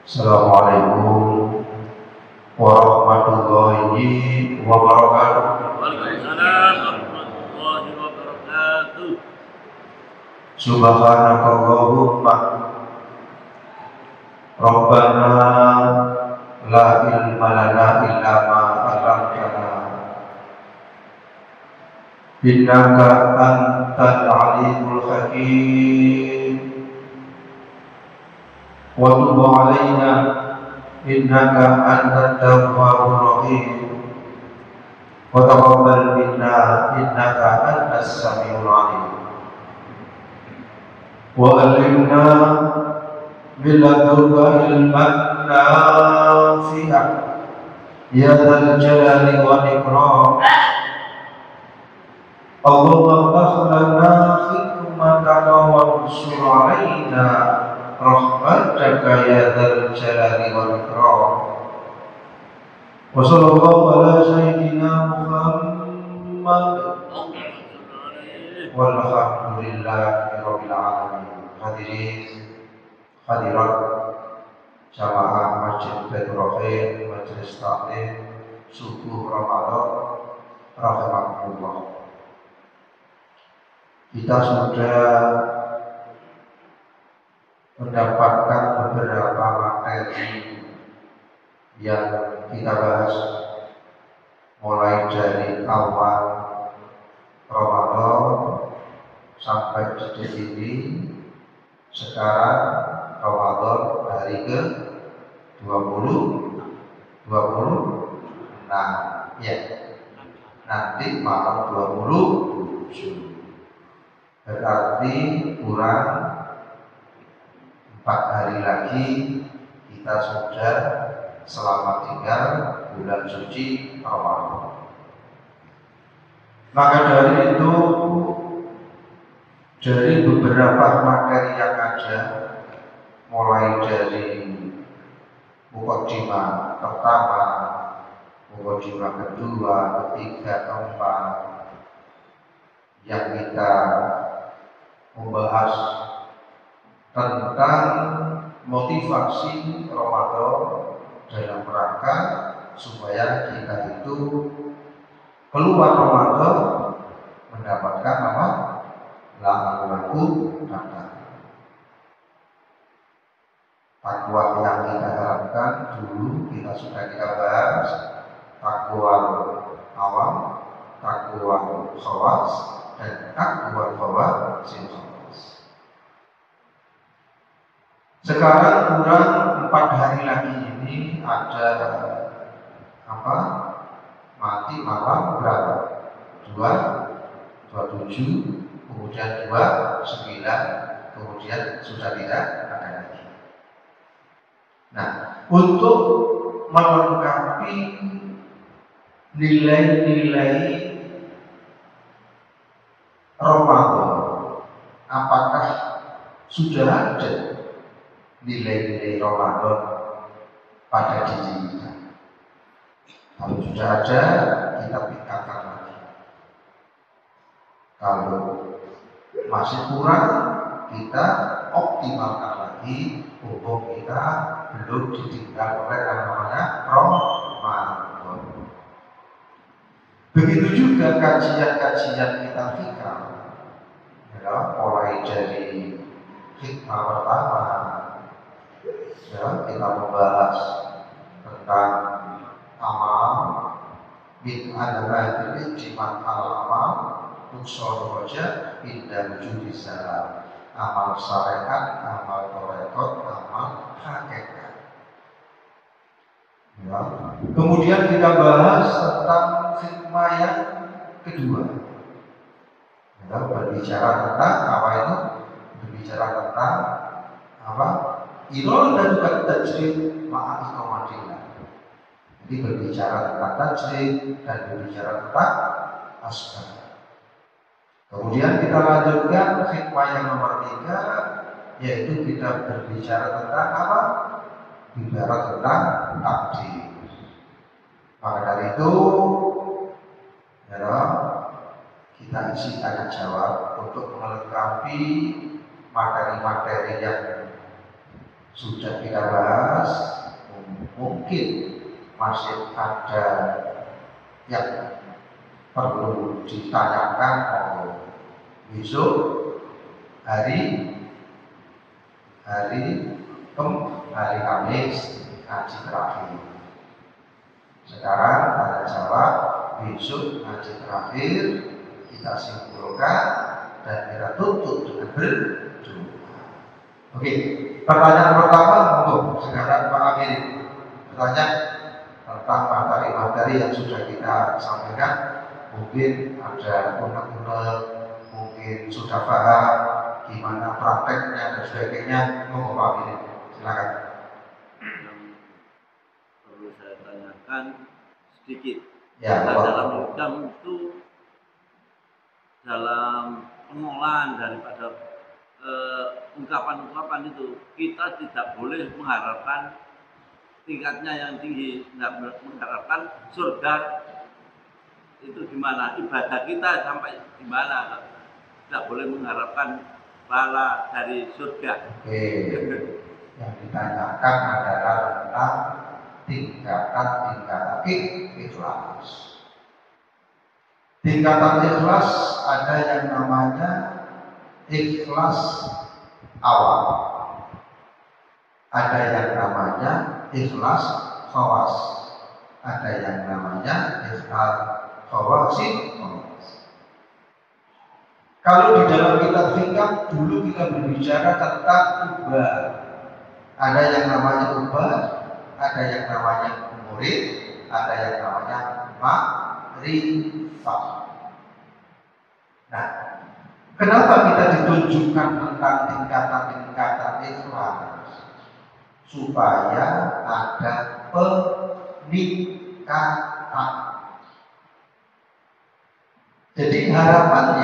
Assalamualaikum warahmatullahi wabarakatuh. Waalaikumsalam warahmatullahi wabarakatuh. Subhanakallahumma Rabbana la ilma lana illa ma 'allamtana innaka antal alimul hakim wa tub 'alaina innaka antat tawwabur rahim wa taqabbal minna innaka antas samiul alim wa 'allimna min ladunka ilman nafi'an ya dzal jalali wal ikram. Allahumma akhlana hikmatana wa ansur 'alaina rahmataka ya dzal jalali wal ikram. Wa sallallahu ala sayyidina Muhammad walhamdulillahi rabbil alamin. Hadirat jamaah Masjid Baitur Rahim, Majelis Taklim Subuh Ramadan rahimakumullah. Kita sudah mendapatkan beberapa materi yang kita bahas mulai dari awal Ramadan sampai detik ini. Sekarang Ramadan hari ke 26 ya, nanti malam 27, berarti kurang 4 hari lagi kita sudah selamat tinggal bulan suci Ramadan. Maka dari itu, dari beberapa materi yang ada, mulai dari mukaddimah pertama, mukaddimah kedua, ketiga, keempat, yang kita membahas tentang motivasi Ramadan dalam rangka supaya kita itu keluar Ramadan mendapatkan apa? Laku takwa yang kita harapkan dulu sudah kita bahas, takwa awam, takwa khawas, dan takwa khawasin khawas. Sekarang kurang 4 hari lagi ini ada apa? Mati malam berapa? 27, kemudian 29, kemudian sudah tidak ada lagi. Nah, untuk melengkapi nilai-nilai Ramadan, apakah sudah ada nilai-nilai Ramadan pada diri kita? Kalau sudah ada, kita tingkatkan lagi. Kalau masih kurang, kita optimalkan lagi. Hukum kita belum ditinggal oleh yang namanya Ramadan. Begitu juga kajian-kajian kita fikih, ya, mulai dari hikmah pertama, ya, kita membahas tentang amal min adalatil ijtimat al-amal uksor roja indah wujudi salam, amal syariat, amal torekot, amal hakikat. Ya. Kemudian kita bahas tentang hikmah yang kedua, ya, berbicara tentang apa itu? Berbicara tentang apa? Irol dan juga tajrid ma'aikomadillah. Jadi berbicara tentang tajrid dan berbicara tentang asbab. Kemudian kita lanjutkan hikmah yang nomor 3, yaitu kita berbicara tentang apa? Bicara tentang takdir. Maka dari itu, ya, kita isi tanya jawab untuk melengkapi materi-materi yang sudah kita bahas, mungkin masih ada yang perlu ditanyakan oleh besok hari Kamis ngaji terakhir. Sekarang ada jawab, besok ngaji terakhir kita simpulkan dan kita tutup dengan berdoa. Oke, pertanyaan pertama untuk sekarang Pak Amir. Pertanyaan tentang materi-materi yang sudah kita sampaikan, mungkin ada unek-unek, mungkin sudah paham gimana prakteknya dan sebagainya. Monggo Pak Amir, silakan. Perlu saya tanyakan sedikit. Ya, dalam hidang itu, dalam pengolahan daripada ungkapan-ungkapan itu, kita tidak boleh mengharapkan tingkatnya yang tinggi, tidak mengharapkan surga itu gimana, ibadah kita sampai gimana, tidak boleh mengharapkan pahala dari surga. Oke, yang ditanyakan adalah tentang tingkatan ikhlas. Tingkatan ikhlas ada yang namanya ikhlas awal, ada yang namanya ikhlas khawas, ada yang namanya ikhlas khawasin. Kalau di dalam kitab fikih dulu kita berbicara tentang ubah, ada yang namanya ubah, ada yang namanya murid, ada yang namanya makrifat. Nah, kenapa kita ditunjukkan tentang tingkatan-tingkatan ikhlas? Supaya ada peningkatan. Jadi harapan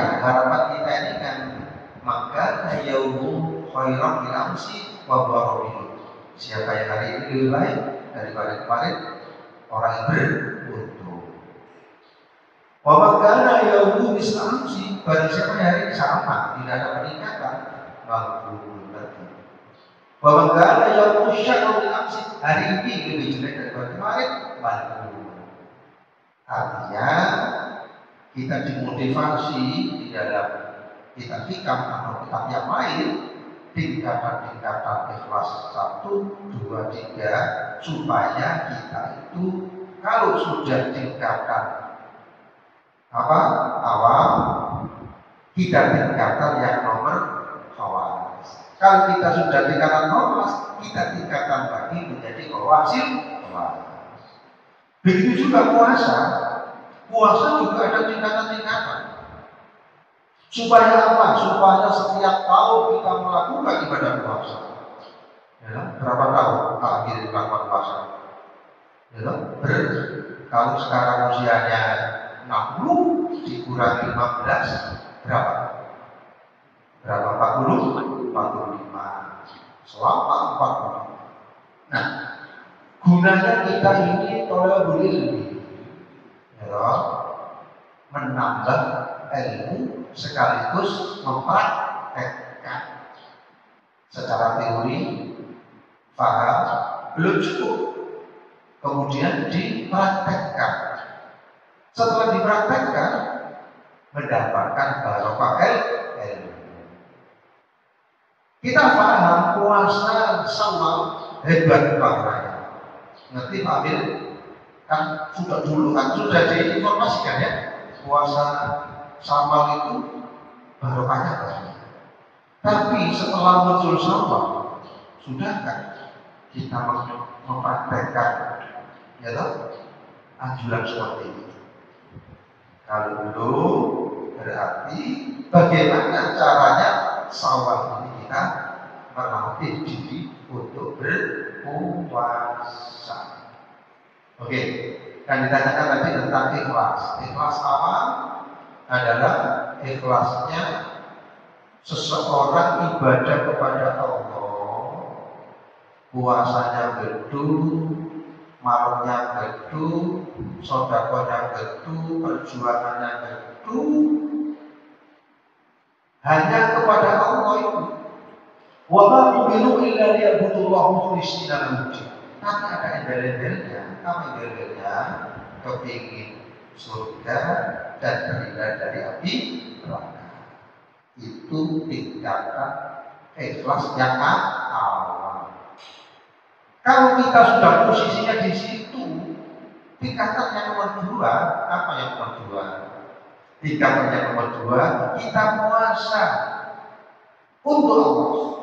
kita ini kan, maka yaumu khairan min amsi wa barakallahu. Siapa yang hari ini lebih baik daripada kemarin, orang yang beruntung. Wa maka yaumu misla amsi, barang siapa yang hari ini sama, tidak ada peningkatan, makhluk lagi. Wa maka yaumu syarrun min amsi, hari ini lebih jelek daripada kemarin, makhluk. Artinya kita dimotivasi di dalam kitab hikam atau kitab yang lain, tingkatan-tingkatan ikhlas 1, 2, 3, supaya kita itu kalau sudah tingkatan awal, kita tingkatan yang nomor khawas. Kalau kita sudah tingkatan khawas, kita tingkatan lagi menjadi khawasil. Begitu juga puasa. Puasa juga ada tingkatan-tingkatan. Supaya apa? Supaya setiap tahun kita melakukan ibadah puasa. Ya, berapa tahun akhir melakukan puasa? Ya, kalau sekarang usianya 60 dikurangi 15 berapa? Berapa? 45. Selama 45. Nah, gunanya kita ini tolong ilmi, menambah ilmu sekaligus mempraktekkan. Secara teori paham belum cukup, kemudian dipraktekkan. Setelah dipraktekkan, mendapatkan barokah ilmu. Kita paham puasa Syawal hebat banget. Ngerti Pak Amir? Kan sudah dulu kan sudah diinformasikan ya, puasa Syawal itu barokahnya banyak. Tapi setelah muncul Syawal, sudah kan kita mempraktekkan ya toh anjuran seperti ini. Kalau belum, berarti bagaimana caranya Syawal ini kita melatih diri untuk berpuasa. Oke, dan ditanyakan tadi tentang ikhlas. Ikhlas awal adalah ikhlasnya seseorang ibadah kepada Allah, puasanya betul, malamnya betul, sedekahnya betul, perjuangannya betul, hanya kepada Allah itu. Wa ma umiru illa liya'budullaha mukhlishina lahu-d-din. Tapi ada embel-embelnya. Apa embel-embelnya? Kepingin surga dan terhindar dari api neraka. Itu tingkatan ikhlas yang awal. Kalau kita sudah posisinya di situ, tingkatan yang nomor 2, apa yang nomor 2? Tingkatan yang nomor 2, kita puasa untuk Allah.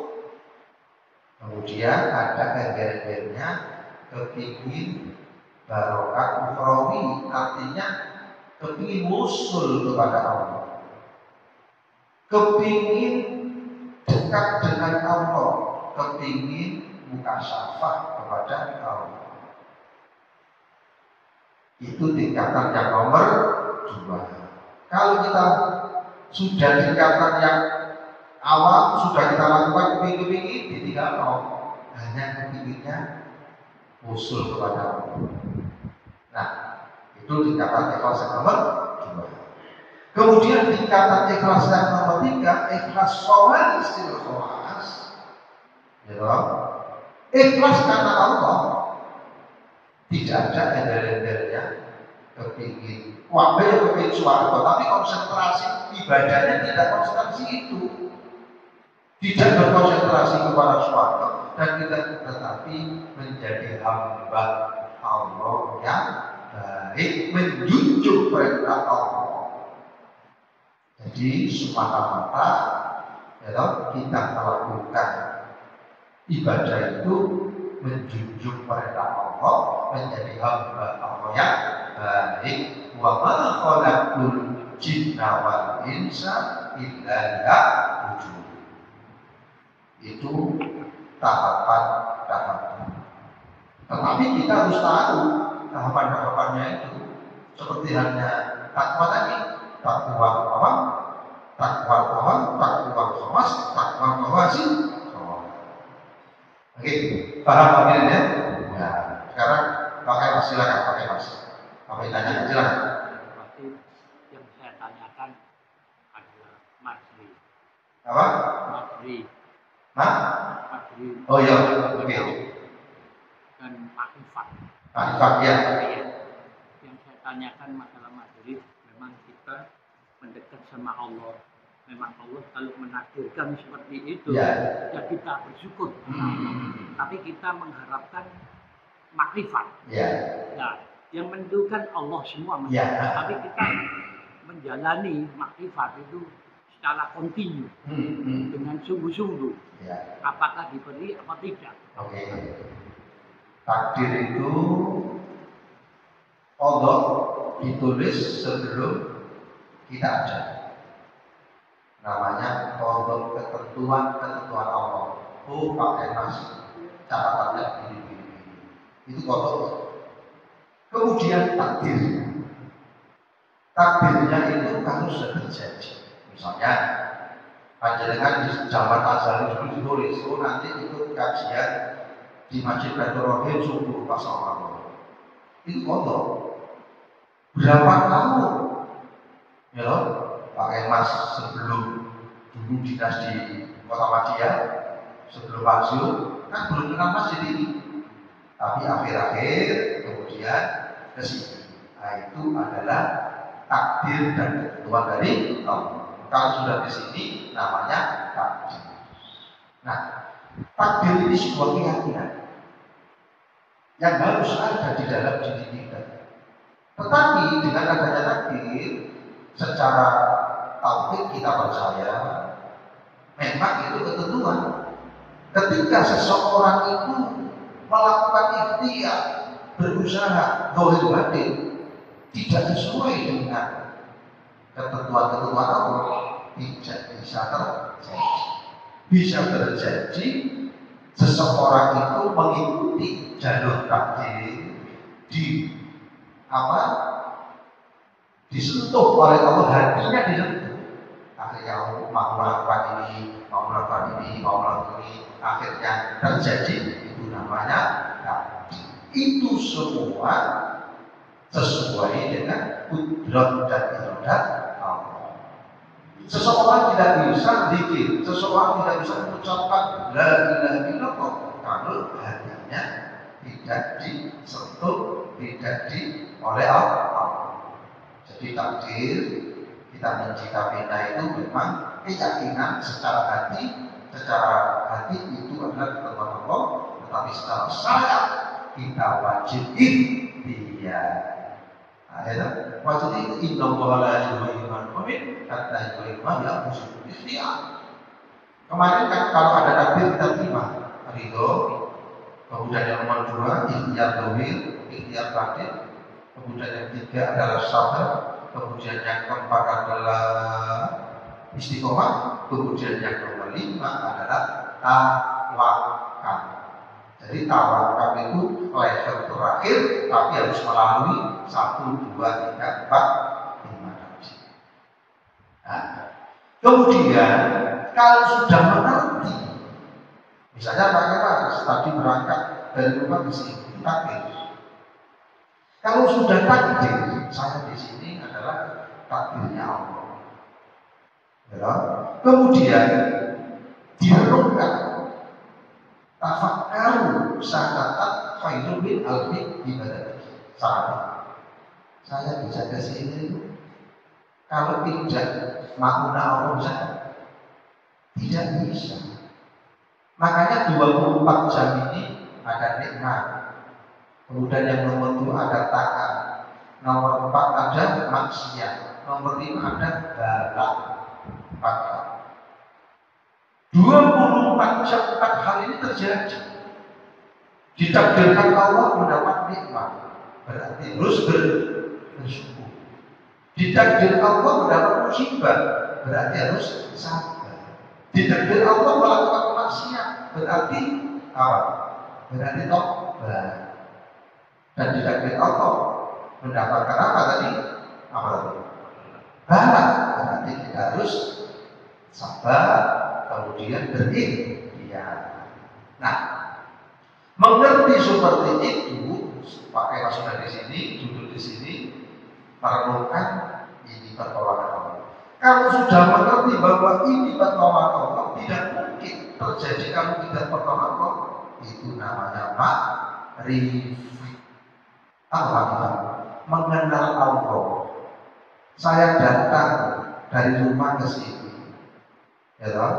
Kemudian ada embel-embelnya kepingin barokah ukhrawi, artinya kepingin wusul kepada Allah, kepingin dekat dengan Allah, kepingin mukasyafah kepada Allah. Itu tingkatan yang nomor 2. Kalau kita sudah tingkatan yang awal, sudah kita lakukan kepingin, ditinggal hanya kepinginnya usul kepada Allah. Nah, itu tingkatan ikhlas yang nomor 2. Kemudian tingkatan ikhlas yang nomor 3, ikhlas khawalisil khawas. Ya, ikhlas karena Allah. Tidak ada embel-embelnya kepingin wabah, kepingin suarga, tapi konsentrasi ibadahnya tidak konsentrasi itu. Tidak berkonsentrasi kepada suarga dan tidak, tetapi menjadi hamba Allah yang baik, menjunjung perintah Allah. Jadi semata-mata ya, kita melakukan ibadah itu menjunjung perintah Allah, menjadi hamba Allah yang baik. Wa ma khalaqtul jinna wal insa illa liya'budun. Itu tahapan-tahapan. Tetapi kita harus tahu tahapan-tahapannya itu. Seperti halnya takwa tadi, takwa awam, takwa awam, takwa khawas, takwa khawasin. Oke, paham Pak ya? Nah, sekarang pakai Mas, silakan pakai Mas. Apa yang tanya silakan. Berarti yang saya tanyakan adalah Madri. Apa? Madri. Madri. Oh iya, oke. Dan Ma'rifat. Ma'rifat ya. Yang saya tanyakan masalah Madri, memang kita mendekat sama Allah. Memang Allah kalau menakdirkan seperti itu, ya kita bersyukur. Tapi kita mengharapkan makrifat. Nah, yang menentukan Allah semua. Tapi kita menjalani makrifat itu secara kontinu, dengan sungguh-sungguh. Apakah diberi apa tidak? Oke. Takdir itu Allah ditulis sebelum kita ada. Namanya kodok, ketentuan Allah. Oh, pakai Mas, catatannya begini. Itu kodok. Kemudian takdir. Takdirnya itu harus sudah terjadi. Misalnya, panjenengan di zaman azal itu ditulis, oh nanti ikut kajian di Masjid Baitur Rahim subuh pas Ramadan. Itu kodok. Berapa tahun? Ya loh. Pakai Mas sebelum dulu dinas di Kota Madia, sebelum pensiun kan belum kenal masjid ini, tapi akhir-akhir kemudian ke sini. Nah, itu adalah takdir dan ketentuan dari Allah. Kalau sudah di sini namanya takdir. Nah, takdir ini sebuah keyakinan yang harus ada di dalam diri kita. Tetapi dengan adanya takdir, secara tauhid kita percaya memang itu ketentuan. Ketika seseorang itu melakukan ikhtiar, berusaha zahir batin tidak sesuai dengan ketentuan-ketentuan Allah, tidak bisa terjadi. Bisa terjadi seseorang itu mengikuti jalur takdir disentuh oleh Allah, hatinya disentuh. Akhirnya mau melakukan ini, akhirnya terjadi. Itu namanya takdir. Itu semua sesuai dengan kudrat dan iradat Allah. Seseorang tidak bisa zikir, seseorang tidak bisa mengucapkan la ilaha illallah kalau hatinya tidak disentuh, tidak oleh Allah. Jadi takdir kita mencikapinya itu memang keyakinan secara hati itu adalah ketetapan Allah, tetapi secara syariat kita wajib ikhtiar. Wajib itu inna Allah la yuhibbu al-mu'min kata yuhibbu ya musyrik ikhtiar. Kemarin kan kalau ada takdir kita terima ridho. Kemudian yang nomor 2 ikhtiar dohir, ikhtiar batin. Kemudian yang 3 adalah sabar. Kemudian yang keempat adalah istiqomah. Kemudian yang nomor 5 adalah tawakal. Jadi tawakal itu level terakhir, tapi harus melalui 1, 2, 3, 4, 5 tadi. Nah, kemudian kalau sudah mengerti, misalnya Pak Kemas tadi berangkat dari rumah ke sini, takdir. Kalau sudah takdir, saya di sini adalah takdirnya Allah. Ya. Kemudian direnungkan, tafakkaru syahadatat khairun min alfi ibadah. Saya bisa ke sini kalau tidak makna Allah bisa. Tidak bisa. Makanya 24 jam ini ada nikmat. Kemudian yang nomor 2 ada taat. Nomor 4 ada maksiat. Nomor 5 ada balak. 24 jam 4 hal ini terjadi. Ditakdirkan Allah mendapat nikmat, berarti terus bersyukur. Ditakdir Allah mendapat musibah, berarti harus sabar. Ditakdir Allah melakukan maksiat, berarti apa? Berarti tobat. Dan ditakdir Allah mendapatkan apa tadi? Apa tadi? Balak, berarti kita harus sabar, kemudian berikhtiar. Nah, mengerti seperti itu, pakai masukan di sini, duduk di sini, merenungkan ini pertolongan Allah. Kalau sudah mengerti bahwa ini pertolongan Allah, tidak mungkin terjadi kalau tidak pertolongan Allah. Itu namanya ma'rifah. Apa? Mengenal Allah. Saya datang dari rumah ke sini, ya toh?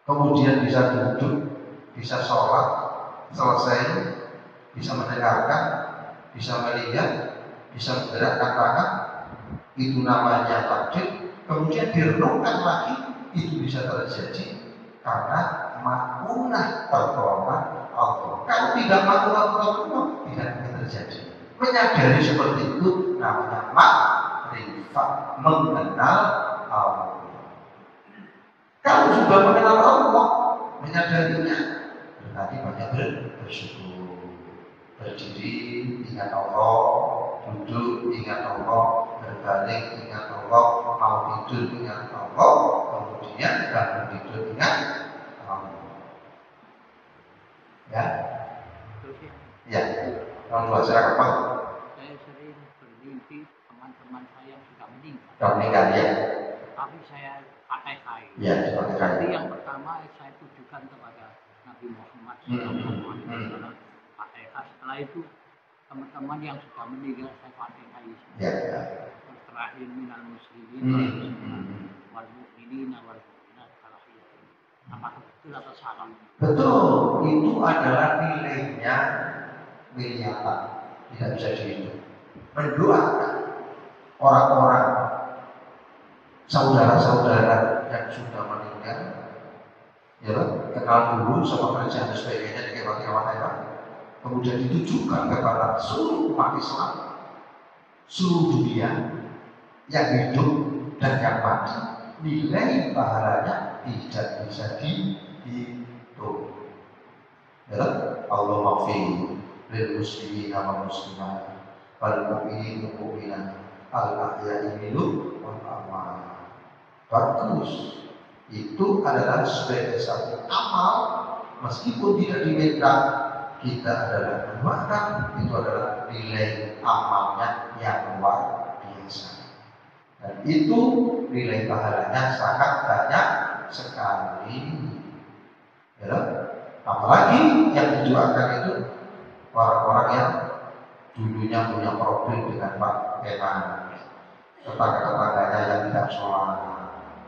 Kemudian bisa duduk, bisa sholat, selesai, bisa mendengarkan, bisa melihat, bisa menggerakkan tangan, itu namanya takdir. Kemudian direnungkan lagi, itu bisa terjadi karena makunah pertolongan Allah. Kalau tidak makunah pertolongan Allah, tidak akan terjadi. Menyadari seperti itu namanya makrifat, mengenal Allah. Kalau sudah mengenal Allah, menyadarinya, berarti banyak bersyukur. Berdiri, ingat Allah. Duduk, ingat Allah. Berbalik, ingat Allah. Mau tidur, ingat Allah. Kemudian bangun tidur, ingat Allah. Ya? Ya. Yang dua silakan Pak. Saya sering bermimpi teman-teman saya sudah meninggal. Sudah meninggal ya? Tapi saya pakai kain. Ya, pakai kain. Jadi yang pertama saya tujukan kepada Nabi Muhammad SAW. Pakai kain. Setelah itu teman-teman yang sudah meninggal saya pakai kain. Ya. Terakhir minal muslimin wal mu'minin wal mu'minat kalau itu. Apakah betul atau salah? Betul. Itu adalah nilainya miliatan, tidak bisa dihitung. Mendoakan orang-orang saudara-saudara yang sudah meninggal, ya, kenal dulu sama kerjaan dan sebagainya, dikewat-kewat, kemudian ditujukan kepada seluruh umat Islam, seluruh dunia yang hidup dan yang mati, nilai pahalanya tidak bisa dihitung. Ya, Allah maghfir lil muslimin wal muslimat wal mu'minin wal mu'minat al ahya'i minhum wal amwat. Bagus. Itu adalah sebagai satu amal, meskipun tidak diminta, kita adalah mendoakan, itu adalah nilai amalnya yang luar biasa. Dan itu nilai pahalanya sangat banyak sekali. Ya, apalagi yang dijualkan itu orang-orang yang dulunya punya problem dengan pakaian, tetangga-tetangganya yang tidak sholat,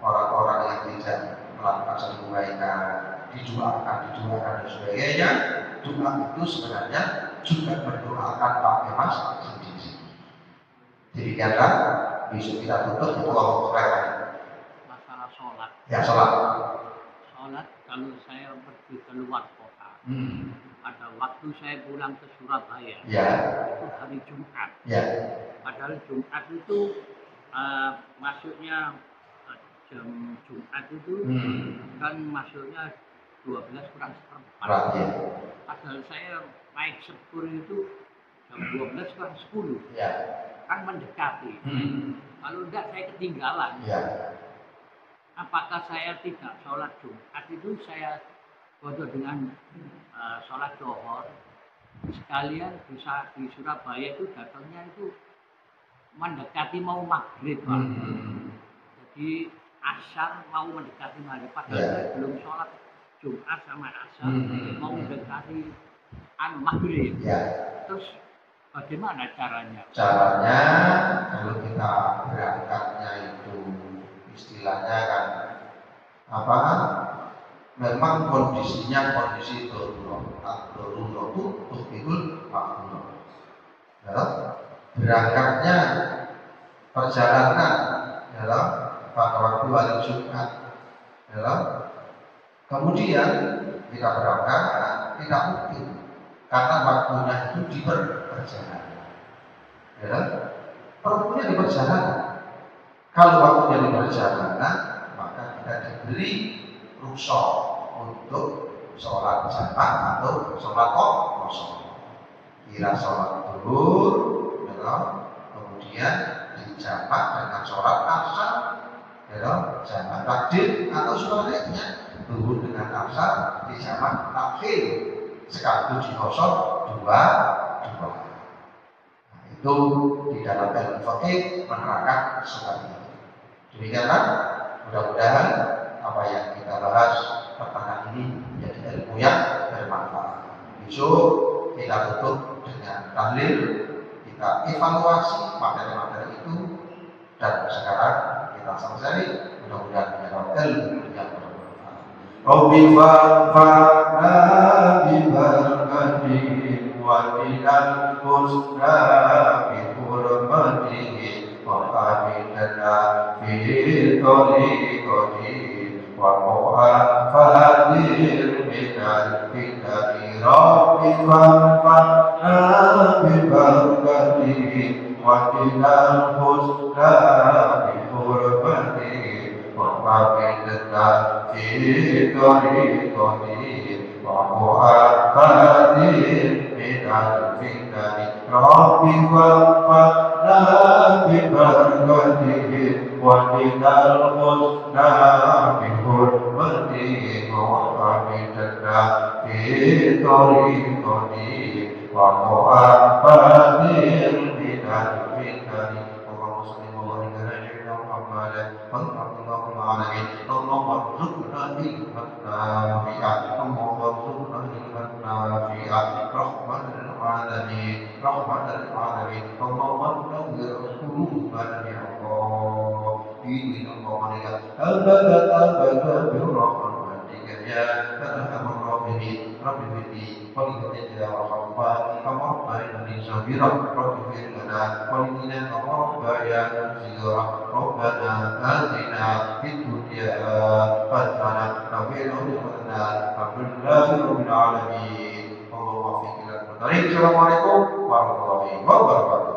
orang-orang yang tidak melakukan satu kebaikan, dijualkan dan sebagainya. Doa itu sebenarnya juga mendoakan Pak Kemas sendiri. Demikianlah besok kita tutup itu masalah sholat. Ya, sholat. Sholat kalau saya pergi keluar kota, pada waktu saya pulang ke Surabaya, ya, itu hari Jumat. Ya. Padahal Jumat itu masuknya jam Jumat itu kan masuknya 12 kurang seperempat. Ya. Padahal saya naik sepur itu jam 12 kurang 10. Ya. Kan mendekati. Kalau enggak saya ketinggalan. Ya. Apakah saya tidak sholat Jumat itu saya bodoh dengan sholat zuhur sekalian bisa di Surabaya itu datangnya itu mendekati mau maghrib, Pak. Jadi asar mau mendekati maghrib, padahal saya belum sholat Jumat sama asar, mau mendekati maghrib. Terus bagaimana caranya? Caranya kalau kita berangkatnya itu istilahnya kan apa? Memang kondisinya kondisi darurat itu makmur. Berangkatnya perjalanan dalam pada waktu hari Jumat. Kemudian kita berangkat tidak mungkin karena waktunya itu di perjalanan. Waktunya di perjalanan. Kalau waktunya di perjalanan, maka kita diberi rukhsah untuk sholat jamaah atau sholat kosong. Kira sholat zuhur, kemudian dijamak dengan sholat asar, jamak takdim atau sebaliknya zuhur dengan asar dijamak takhir sekaligus dikosong dua. Nah, itu di dalam ilmu fikih menerangkan seperti itu. Demikianlah mudah-mudahan apa yang kita bahas pertengahan ini menjadi ilmu yang bermanfaat. Besok kita tutup dengan tahlil, kita evaluasi materi-materi itu, dan sekarang kita selesai. Mudah-mudahan menjadi ilmu yang bermanfaat. Rabbi fa'fa'na bibarakatihi wa bilal husna bi hurmatihi wa amilna fi tariqatihi wa mu'afadir minal fitani. Rabbi fa'fa'na bibarakatihi wa bilal husna bi hurmatihi wa amilna fi tariqatihi wa mu'afadir minal fitani. Rabbi fa'fa'na bibarakatihi wa bilal husna bi hurmatihi wa amilna fi tariqatihi wa mu'afadir minal fitani. Allahumma salli wa barik ala sayyidina Muhammad wa sallallahu alaihi wa sallam. Warzuqna ilman nafi'an, warzuqna ilman nafi'an, rahmatan alamin, rahmatan alamin. Allahumma nawwir qulubana ya Allah, bi'in Allah abada bi rahmatika ya arhamar rahimin. Rabbi firli wa li ya rahman Rabbi sabira Rabbi firlana wa li rabbana zira rabbana atina fid dunya hasanah wa fil akhirati hasanah rabbil alamin. Assalamualaikum warahmatullahi wabarakatuh.